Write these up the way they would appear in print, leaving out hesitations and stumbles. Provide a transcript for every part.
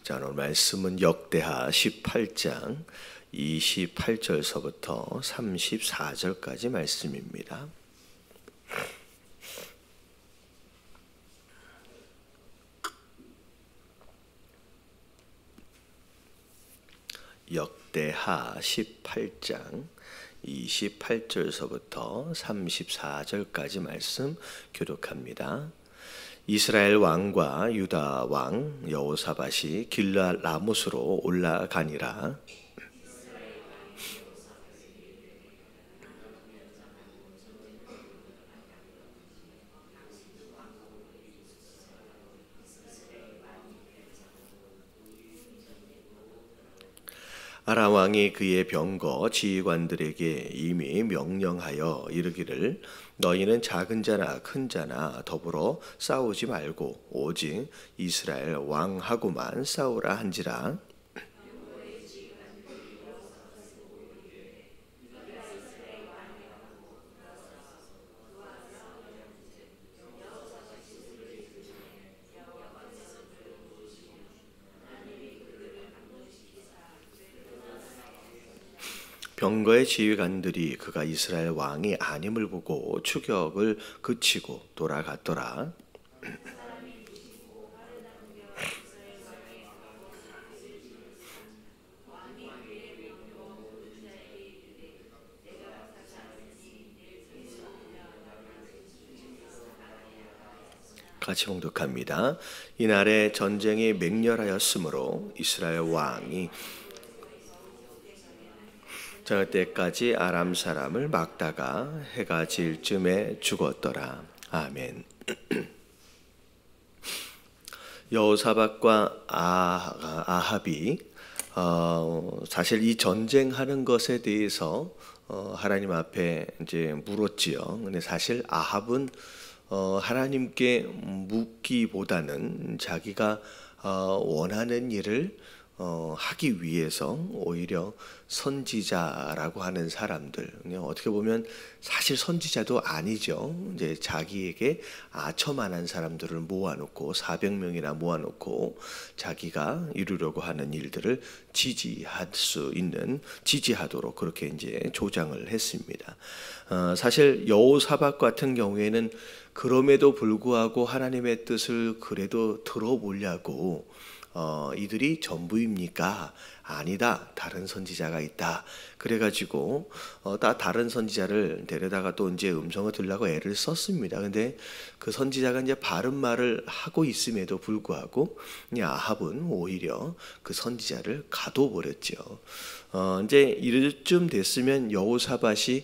자, 오늘 말씀은 역대하 18장 28절서부터 34절까지 말씀입니다. 역대하 18장 28절서부터 34절까지 말씀 교독합니다. 이스라엘 왕과 유다 왕 여호사밧이 길르앗 라못으로 올라가니라. 아람 왕이 그의 병거 지휘관들에게 이미 명령하여 이르기를 너희는 작은 자나 큰 자나 더불어 싸우지 말고 오직 이스라엘 왕하고만 싸우라 한지라. 병거의 지휘관들이 그가 이스라엘 왕이 아님을 보고 추격을 그치고 돌아갔더라. 같이 봉독합니다. 이날에 전쟁이 맹렬하였으므로 이스라엘 왕이 저 때까지 아람 사람을 막다가 해가 질 쯤에 죽었더라. 아멘. 여호사밧과 아합이 사실 이 전쟁하는 것에 대해서 하나님 앞에 이제 물었지요. 근데 사실 아합은 하나님께 묻기보다는 자기가 원하는 일을 하기 위해서 오히려 선지자라고 하는 사람들, 어떻게 보면 사실 선지자도 아니죠. 이제 자기에게 아첨만한 사람들을 모아놓고 400명이나 모아놓고 자기가 이루려고 하는 일들을 지지하도록 그렇게 이제 조장을 했습니다. 사실 여호사밧 같은 경우에는 그럼에도 불구하고 하나님의 뜻을 그래도 들어보려고 이들이 전부입니까? 아니다. 다른 선지자가 있다. 그래가지고 다른 선지자를 데려다가 또 이제 음성을 들으려고 애를 썼습니다. 근데 그 선지자가 이제 바른 말을 하고 있음에도 불구하고 아합은 오히려 그 선지자를 가둬버렸죠. 이제 이쯤 됐으면 여호사밧이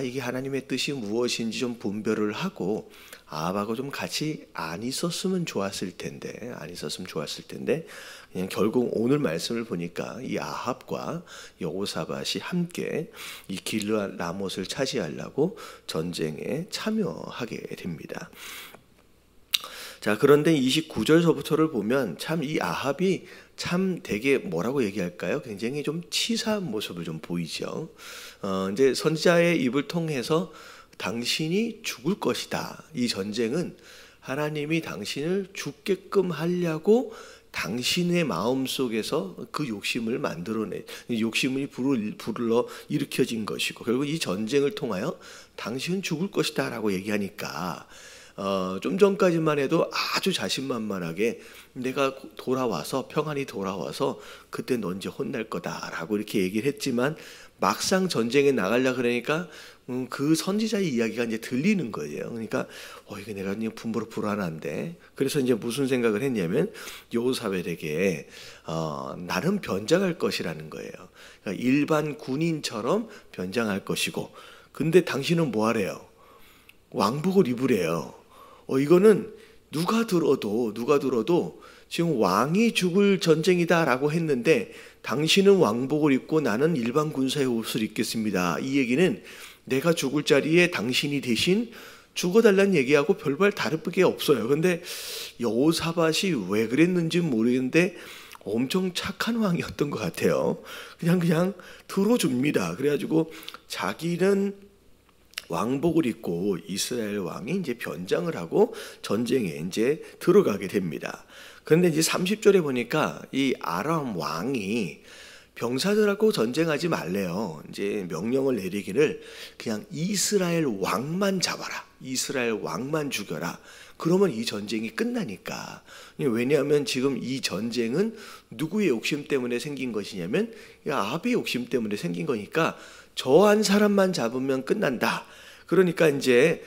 이게 하나님의 뜻이 무엇인지 좀 분별을 하고 아합하고 좀 같이 안 있었으면 좋았을 텐데 그냥 결국 오늘 말씀을 보니까 이 아합과 여호사밧이 함께 이 길르앗 라못을 차지하려고 전쟁에 참여하게 됩니다. 자, 그런데 29절서부터를 보면 참 이 아합이 참 되게 뭐라고 얘기할까요? 굉장히 좀 치사한 모습을 좀 보이죠. 이제 선지자의 입을 통해서 당신이 죽을 것이다. 이 전쟁은 하나님이 당신을 죽게끔 하려고 당신의 마음속에서 그 욕심을 욕심이 불러 일으켜진 것이고 결국 이 전쟁을 통하여 당신은 죽을 것이다 라고 얘기하니까 좀 전까지만 해도 아주 자신만만하게 내가 평안히 돌아와서 그때 너 이제 혼날 거다라고 이렇게 얘기를 했지만 막상 전쟁에 나가려고 그러니까 그 선지자의 이야기가 이제 들리는 거예요. 그러니까 이거 내가 그냥 불안한데. 그래서 이제 무슨 생각을 했냐면 여호사밧에게 나는 변장할 것이라는 거예요. 그러니까 일반 군인처럼 변장할 것이고, 근데 당신은 뭐 하래요? 왕복을 입으래요. 이거는 누가 들어도 지금 왕이 죽을 전쟁이다라고 했는데 당신은 왕복을 입고 나는 일반 군사의 옷을 입겠습니다. 이 얘기는 내가 죽을 자리에 당신이 대신 죽어달라는 얘기하고 별반 다를 게 없어요. 근데 여호사밧이 왜 그랬는지 모르겠는데 엄청 착한 왕이었던 것 같아요. 그냥 들어줍니다. 그래가지고 자기는 왕복을 입고 이스라엘 왕이 이제 변장을 하고 전쟁에 이제 들어가게 됩니다. 그런데 이제 30절에 보니까 이 아람 왕이 병사들하고 전쟁하지 말래요. 이제 명령을 내리기를 그냥 이스라엘 왕만 잡아라. 이스라엘 왕만 죽여라. 그러면 이 전쟁이 끝나니까. 왜냐하면 지금 이 전쟁은 누구의 욕심 때문에 생긴 것이냐면 아합의 욕심 때문에 생긴 거니까 저 한 사람만 잡으면 끝난다. 그러니까 이제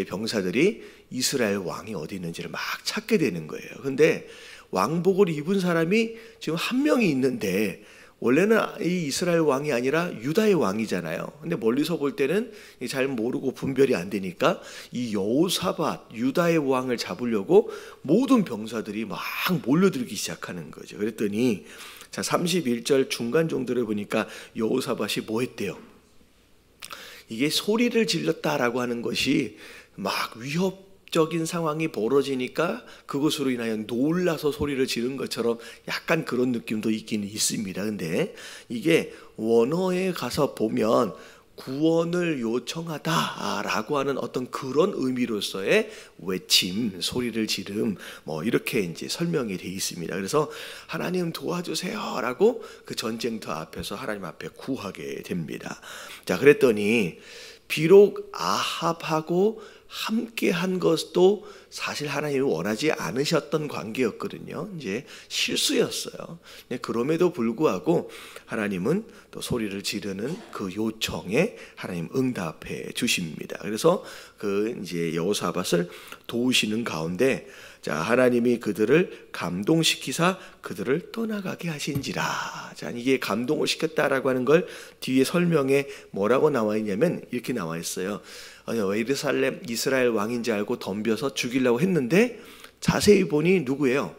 병사들이 이스라엘 왕이 어디 있는지를 막 찾게 되는 거예요. 근데 왕복을 입은 사람이 지금 한 명이 있는데 원래는 이 이스라엘 왕이 아니라 유다의 왕이잖아요. 근데 멀리서 볼 때는 잘 모르고 분별이 안 되니까 이 여호사밧 유다의 왕을 잡으려고 모든 병사들이 막 몰려들기 시작하는 거죠. 그랬더니 자 31절 중간 정도를 보니까 여호사밧이 뭐 했대요? 이게 소리를 질렀다라고 하는 것이 막 위협적인 상황이 벌어지니까 그것으로 인하여 놀라서 소리를 지른 것처럼 약간 그런 느낌도 있기는 있습니다. 근데 이게 원어에 가서 보면 구원을 요청하다라고 하는 어떤 그런 의미로서의 외침, 소리를 지름, 뭐 이렇게 이제 설명이 되어 있습니다. 그래서 하나님 도와주세요라고 그 전쟁터 앞에서 하나님 앞에 구하게 됩니다. 자, 그랬더니 비록 아합하고 함께 한 것도 사실 하나님이 원하지 않으셨던 관계였거든요. 이제 실수였어요. 그럼에도 불구하고 하나님은 또 소리를 지르는 그 요청에 하나님 응답해 주십니다. 그래서 그 이제 여호사밧을 도우시는 가운데 자, 하나님이 그들을 감동시키사 그들을 떠나가게 하신지라. 자, 이게 감동을 시켰다라고 하는 걸 뒤에 설명에 뭐라고 나와 있냐면 이렇게 나와 있어요. 예루살렘 이스라엘 왕인지 알고 덤벼서 죽이려고 했는데 자세히 보니 누구예요?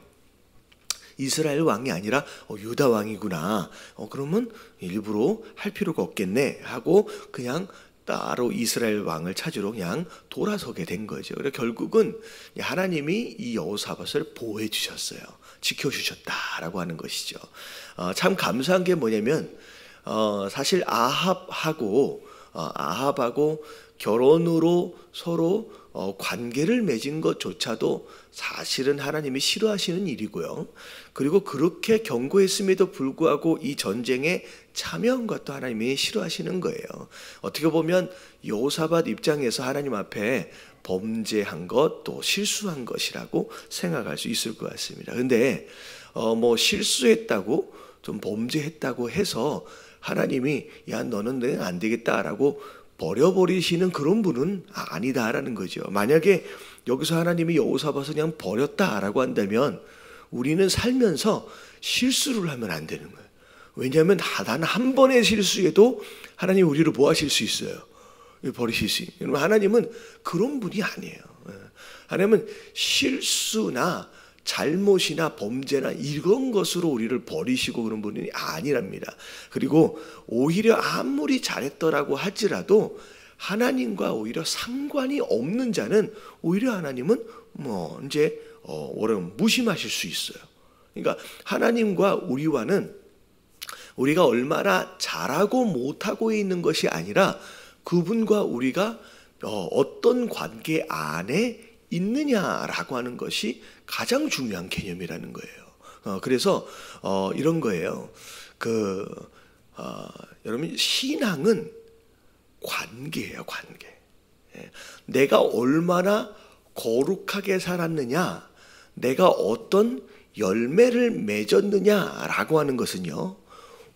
이스라엘 왕이 아니라 유다 왕이구나. 그러면 일부러 할 필요가 없겠네 하고 그냥 따로 이스라엘 왕을 찾으러 그냥 돌아서게 된 거죠. 그래서 결국은 하나님이 이 여호사밧을 보호해 주셨어요. 지켜주셨다라고 하는 것이죠. 참 감사한 게 뭐냐면 사실 아합하고 결혼으로 서로 관계를 맺은 것조차도 사실은 하나님이 싫어하시는 일이고요. 그리고 그렇게 경고했음에도 불구하고 이 전쟁에 참여한 것도 하나님이 싫어하시는 거예요. 어떻게 보면 여호사밧 입장에서 하나님 앞에 범죄한 것, 또 실수한 것이라고 생각할 수 있을 것 같습니다. 근데 뭐 실수했다고 좀 범죄했다고 해서 하나님이 야 너는 안 되겠다라고 버려버리시는 그런 분은 아니다라는 거죠. 만약에 여기서 하나님이 여호사밧을 그냥 버렸다라고 한다면 우리는 살면서 실수를 하면 안 되는 거예요. 왜냐하면 단 한 번의 실수에도 하나님 우리를 뭐 하실 수 있어요? 버리실 수 있어요. 하나님은 그런 분이 아니에요. 하나님은 실수나 잘못이나 범죄나 이런 것으로 우리를 버리시고 그런 분이 아니랍니다. 그리고 오히려 아무리 잘했더라고 할지라도 하나님과 오히려 상관이 없는 자는 오히려 하나님은 뭐 이제 무심하실 수 있어요. 그러니까 하나님과 우리와는 우리가 얼마나 잘하고 못하고 있는 것이 아니라 그분과 우리가 어떤 관계 안에 있느냐라고 하는 것이 가장 중요한 개념이라는 거예요. 그래서 이런 거예요. 여러분 신앙은 관계예요, 관계. 내가 얼마나 거룩하게 살았느냐, 내가 어떤 열매를 맺었느냐라고 하는 것은요,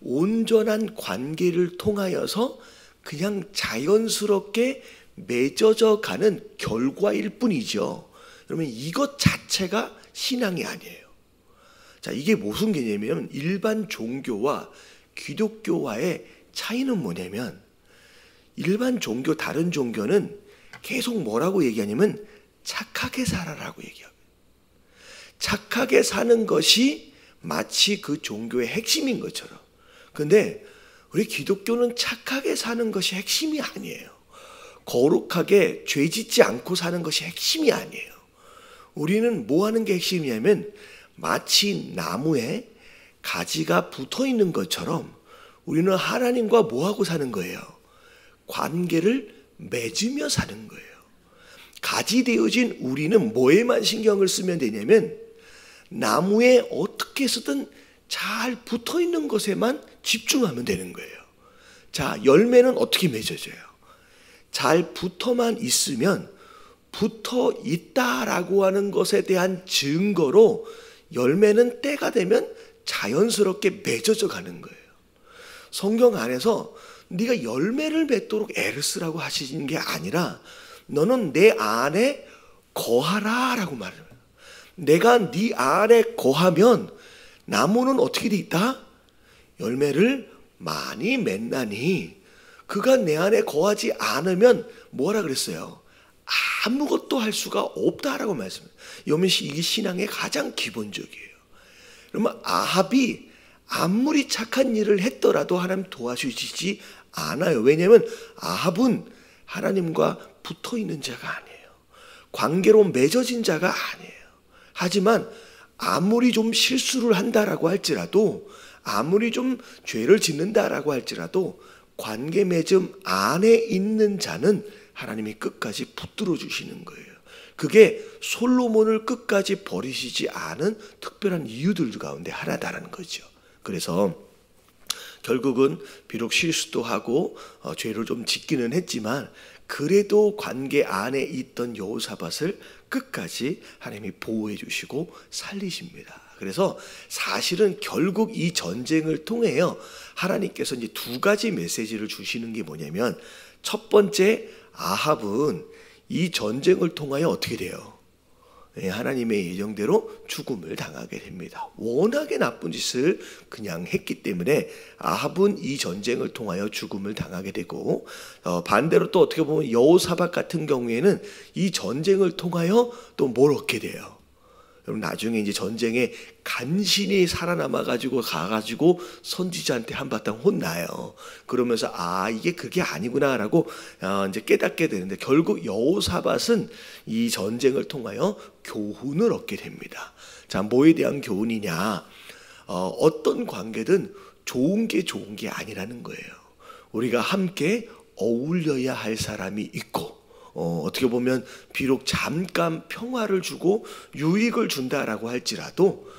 온전한 관계를 통하여서 그냥 자연스럽게 맺어져 가는 결과일 뿐이죠. 그러면 이것 자체가 신앙이 아니에요. 자, 이게 무슨 개념이냐면 일반 종교와 기독교와의 차이는 뭐냐면 일반 종교, 다른 종교는 계속 뭐라고 얘기하냐면 착하게 살아라고 얘기하고 착하게 사는 것이 마치 그 종교의 핵심인 것처럼. 근데 우리 기독교는 착하게 사는 것이 핵심이 아니에요. 거룩하게 죄 짓지 않고 사는 것이 핵심이 아니에요. 우리는 뭐 하는 게 핵심이냐면 마치 나무에 가지가 붙어 있는 것처럼 우리는 하나님과 뭐 하고 사는 거예요? 관계를 맺으며 사는 거예요. 가지 되어진 우리는 뭐에만 신경을 쓰면 되냐면 나무에 어떻게 해서든 잘 붙어 있는 것에만 집중하면 되는 거예요. 자, 열매는 어떻게 맺어져요? 잘 붙어만 있으면 붙어 있다라고 하는 것에 대한 증거로 열매는 때가 되면 자연스럽게 맺어져 가는 거예요. 성경 안에서 네가 열매를 맺도록 애를 쓰라고 하시는 게 아니라 너는 내 안에 거하라 라고 말해요. 내가 네 안에 거하면 나무는 어떻게 돼 있다? 열매를 많이 맺나니 그가 내 안에 거하지 않으면 뭐라 그랬어요? 아무것도 할 수가 없다라고 말씀해요. 이게 신앙의 가장 기본적이에요. 그러면 아합이 아무리 착한 일을 했더라도 하나님 도와주시지 않아요. 왜냐하면 아합은 하나님과 붙어 있는 자가 아니에요. 관계로 맺어진 자가 아니에요. 하지만 아무리 좀 실수를 한다라고 할지라도 아무리 좀 죄를 짓는다라고 할지라도 관계 맺음 안에 있는 자는 하나님이 끝까지 붙들어 주시는 거예요. 그게 솔로몬을 끝까지 버리시지 않은 특별한 이유들 가운데 하나다라는 거죠. 그래서 결국은 비록 실수도 하고 죄를 좀 짓기는 했지만 그래도 관계 안에 있던 여호사밧을 끝까지 하나님이 보호해 주시고 살리십니다. 그래서 사실은 결국 이 전쟁을 통해요 하나님께서 이제 두 가지 메시지를 주시는 게 뭐냐면 첫 번째 아합은 이 전쟁을 통하여 어떻게 돼요? 하나님의 예정대로 죽음을 당하게 됩니다. 워낙에 나쁜 짓을 그냥 했기 때문에 아합은 이 전쟁을 통하여 죽음을 당하게 되고 반대로 또 어떻게 보면 여호사밧 같은 경우에는 이 전쟁을 통하여 또 뭘 얻게 돼요? 여러분 나중에 이제 전쟁에 간신히 살아남아가지고 가가지고 선지자한테 한바탕 혼나요. 그러면서 이게 그게 아니구나라고 이제 깨닫게 되는데 결국 여호사밧은 이 전쟁을 통하여 교훈을 얻게 됩니다. 자, 뭐에 대한 교훈이냐? 어떤 관계든 좋은 게 아니라는 거예요. 우리가 함께 어울려야 할 사람이 있고 어떻게 보면 비록 잠깐 평화를 주고 유익을 준다라고 할지라도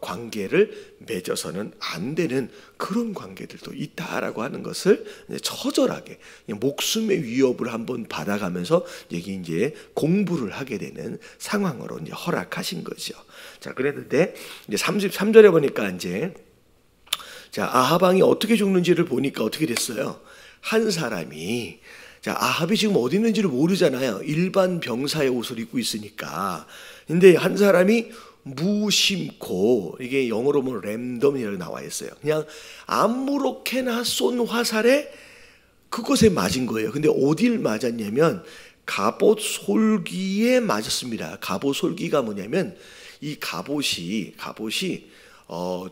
관계를 맺어서는 안 되는 그런 관계들도 있다라고 하는 것을 처절하게 목숨의 위협을 한번 받아가면서 이제 공부를 하게 되는 상황으로 이제 허락하신 거죠. 자, 그랬는데 이제 33절에 보니까 이제 자, 아합 왕이 어떻게 죽는지를 보니까 어떻게 됐어요? 한 사람이 자, 아합이 지금 어디 있는지를 모르잖아요. 일반 병사의 옷을 입고 있으니까. 근데 한 사람이 무심코 이게 영어로 보면 랜덤이라고 나와 있어요. 그냥 아무렇게나 쏜 화살에 그것에 맞은 거예요. 근데 어딜 맞았냐면 갑옷 솔기에 맞았습니다. 갑옷 솔기가 뭐냐면 이 갑옷이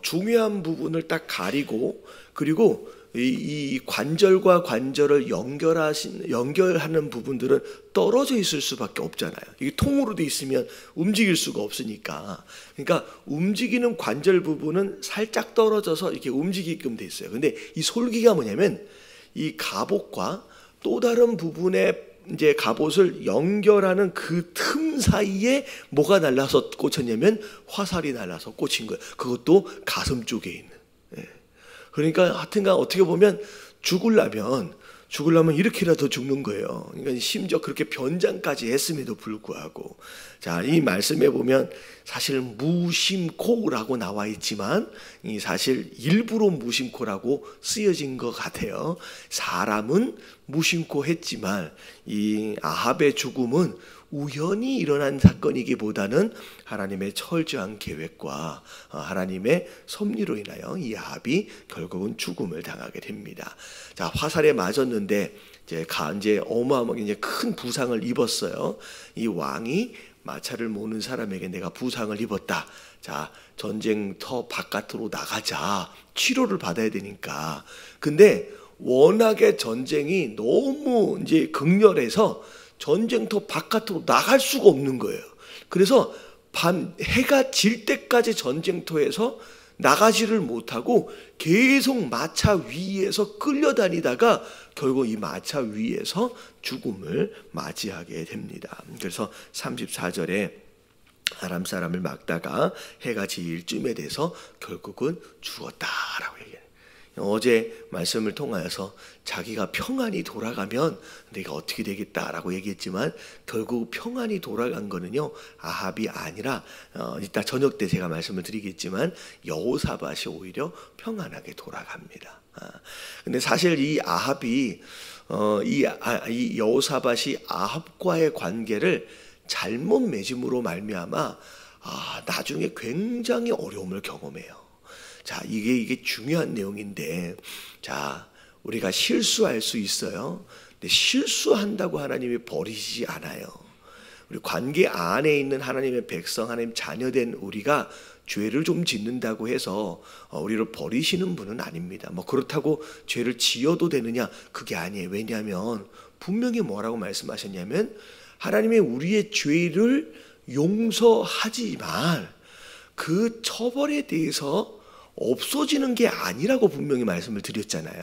중요한 부분을 딱 가리고 그리고 이 관절과 관절을 연결하는 부분들은 떨어져 있을 수밖에 없잖아요. 이게 통으로 돼 있으면 움직일 수가 없으니까. 그러니까 움직이는 관절 부분은 살짝 떨어져서 이렇게 움직이게끔 돼 있어요. 근데 이 솔기가 뭐냐면 이 갑옷과 또 다른 부분의 이제 갑옷을 연결하는 그 틈 사이에 뭐가 날라서 꽂혔냐면 화살이 날라서 꽂힌 거예요. 그것도 가슴 쪽에 있는. 그러니까 하여튼간 어떻게 보면 죽으려면 이렇게라도 죽는 거예요. 그러니까 심지어 그렇게 변장까지 했음에도 불구하고 자, 이 말씀에 보면 사실 무심코라고 나와 있지만 이 사실 일부러 무심코라고 쓰여진 것 같아요. 사람은 무심코 했지만 이 아합의 죽음은 우연히 일어난 사건이기보다는 하나님의 철저한 계획과 하나님의 섭리로 인하여 이 아합이 결국은 죽음을 당하게 됩니다. 자, 화살에 맞았는데 이제 어마어마하게 이제 큰 부상을 입었어요. 이 왕이 마차를 모는 사람에게 내가 부상을 입었다. 자, 전쟁터 바깥으로 나가자. 치료를 받아야 되니까. 근데 워낙에 전쟁이 너무 이제 극렬해서 전쟁터 바깥으로 나갈 수가 없는 거예요. 그래서 해가 질 때까지 전쟁터에서 나가지를 못하고 계속 마차 위에서 끌려다니다가 결국 이 마차 위에서 죽음을 맞이하게 됩니다. 그래서 34절에 아람 사람을 막다가 해가 질 쯤에 돼서 결국은 죽었다라고 얘기해요. 어제 말씀을 통하여서 자기가 평안히 돌아가면 내가 어떻게 되겠다라고 얘기했지만 결국 평안히 돌아간 거는요, 아합이 아니라 이따 저녁 때 제가 말씀을 드리겠지만 여호사밧이 오히려 평안하게 돌아갑니다. 근데 사실 이 아합이 이 여호사밧이 아합과의 관계를 잘못 맺음으로 말미암아 나중에 굉장히 어려움을 경험해요. 자, 이게 중요한 내용인데, 자, 우리가 실수할 수 있어요. 근데 실수한다고 하나님이 버리시지 않아요. 우리 관계 안에 있는 하나님의 백성, 하나님 자녀된 우리가 죄를 좀 짓는다고 해서 우리를 버리시는 분은 아닙니다. 뭐 그렇다고 죄를 지어도 되느냐? 그게 아니에요. 왜냐하면 분명히 뭐라고 말씀하셨냐면 하나님이 우리의 죄를 용서하지만 그 처벌에 대해서 없어지는 게 아니라고 분명히 말씀을 드렸잖아요.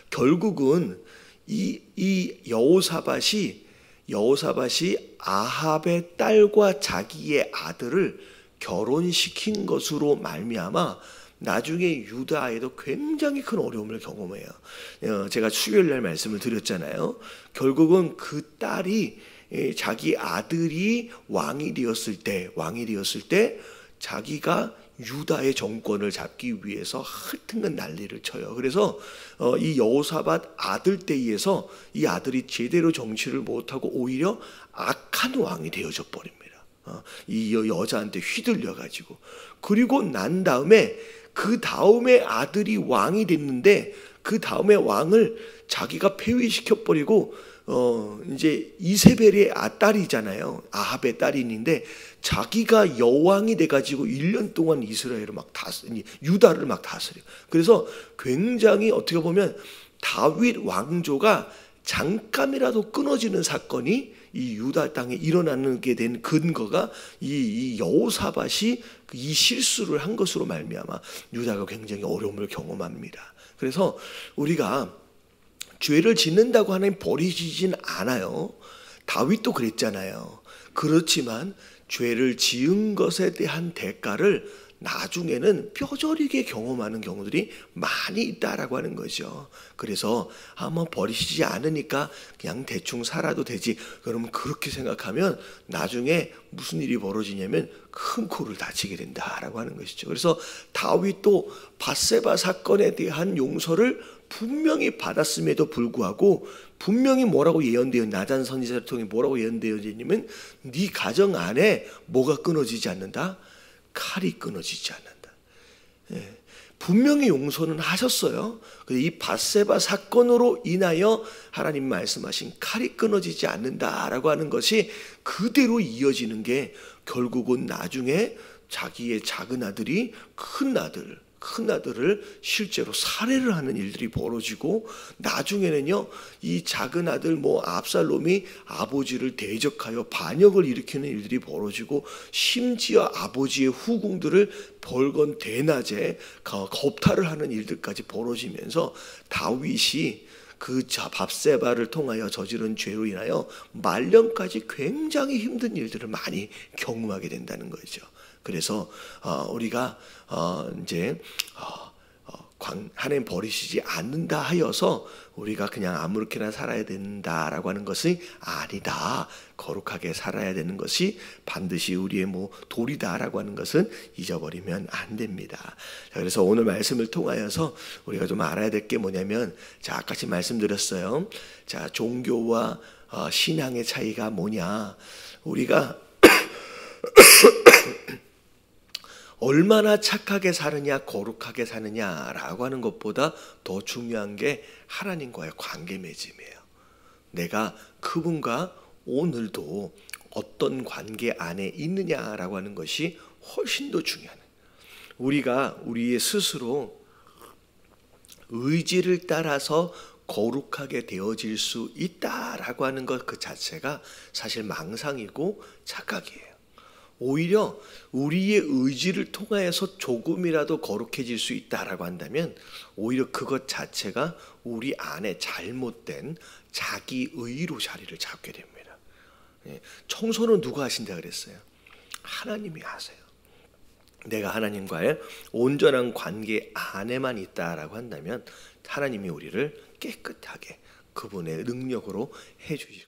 결국은 이 여호사밧이 아합의 딸과 자기의 아들을 결혼시킨 것으로 말미암아 나중에 유다에도 굉장히 큰 어려움을 경험해요. 제가 수요일 날 말씀을 드렸잖아요. 결국은 그 딸이 자기 아들이 왕이 되었을 때 자기가 유다의 정권을 잡기 위해서 하여튼간 난리를 쳐요. 그래서 이 여호사밧 아들 때에서 이 아들이 제대로 정치를 못하고 오히려 악한 왕이 되어져 버립니다. 이 여자한테 휘둘려 가지고. 그리고 난 다음에 그 다음에 아들이 왕이 됐는데 그 다음에 왕을 자기가 폐위시켜 버리고 이제 이세벨의 딸이잖아요. 아합의 딸인데 자기가 여왕이 돼가지고 1년 동안 이스라엘을 유다를 막 다스려. 그래서 굉장히 어떻게 보면 다윗 왕조가 잠깐이라도 끊어지는 사건이 이 유다 땅에 일어나게 된 근거가 이 여호사밧이 이 실수를 한 것으로 말미암아 유다가 굉장히 어려움을 경험합니다. 그래서 우리가 죄를 짓는다고 하나님 버리시진 않아요. 다윗도 그랬잖아요. 그렇지만 죄를 지은 것에 대한 대가를 나중에는 뼈저리게 경험하는 경우들이 많이 있다라고 하는 거죠. 그래서 뭐 버리시지 않으니까 그냥 대충 살아도 되지. 그러면 그렇게 생각하면 나중에 무슨 일이 벌어지냐면 큰 코를 다치게 된다라고 하는 것이죠. 그래서 다윗도 밧세바 사건에 대한 용서를 분명히 받았음에도 불구하고 분명히 뭐라고 예언되어 나단 선지자를 통해 뭐라고 예언되어지냐면 네 가정 안에 뭐가 끊어지지 않는다? 칼이 끊어지지 않는다. 예. 분명히 용서는 하셨어요. 이 밧세바 사건으로 인하여 하나님 말씀하신 칼이 끊어지지 않는다라고 하는 것이 그대로 이어지는 게 결국은 나중에 자기의 작은 아들이 큰 아들을 실제로 살해를 하는 일들이 벌어지고 나중에는요 이 작은 아들 압살롬이 아버지를 대적하여 반역을 일으키는 일들이 벌어지고 심지어 아버지의 후궁들을 벌건 대낮에 겁탈을 하는 일들까지 벌어지면서 다윗이 그 밧세바를 통하여 저지른 죄로 인하여 말년까지 굉장히 힘든 일들을 많이 경험하게 된다는 거죠. 그래서 우리가 이제 하나님 버리시지 않는다 하여서 우리가 그냥 아무렇게나 살아야 된다라고 하는 것이 아니다. 거룩하게 살아야 되는 것이 반드시 우리의 도리다라고 하는 것은 잊어버리면 안 됩니다. 자, 그래서 오늘 말씀을 통하여서 우리가 좀 알아야 될 게 뭐냐면, 자, 아까 말씀드렸어요. 자, 종교와 신앙의 차이가 뭐냐? 우리가 얼마나 착하게 사느냐, 거룩하게 사느냐라고 하는 것보다 더 중요한 게 하나님과의 관계 맺음이에요. 내가 그분과 오늘도 어떤 관계 안에 있느냐라고 하는 것이 훨씬 더 중요해요. 우리가 우리의 스스로 의지를 따라서 거룩하게 되어질 수 있다라고 하는 것 그 자체가 사실 망상이고 착각이에요. 오히려 우리의 의지를 통하여서 조금이라도 거룩해질 수 있다라고 한다면 오히려 그것 자체가 우리 안에 잘못된 자기의로 자리를 잡게 됩니다. 청소는 누가 하신다 그랬어요? 하나님이 하세요. 내가 하나님과의 온전한 관계 안에만 있다라고 한다면 하나님이 우리를 깨끗하게 그분의 능력으로 해주실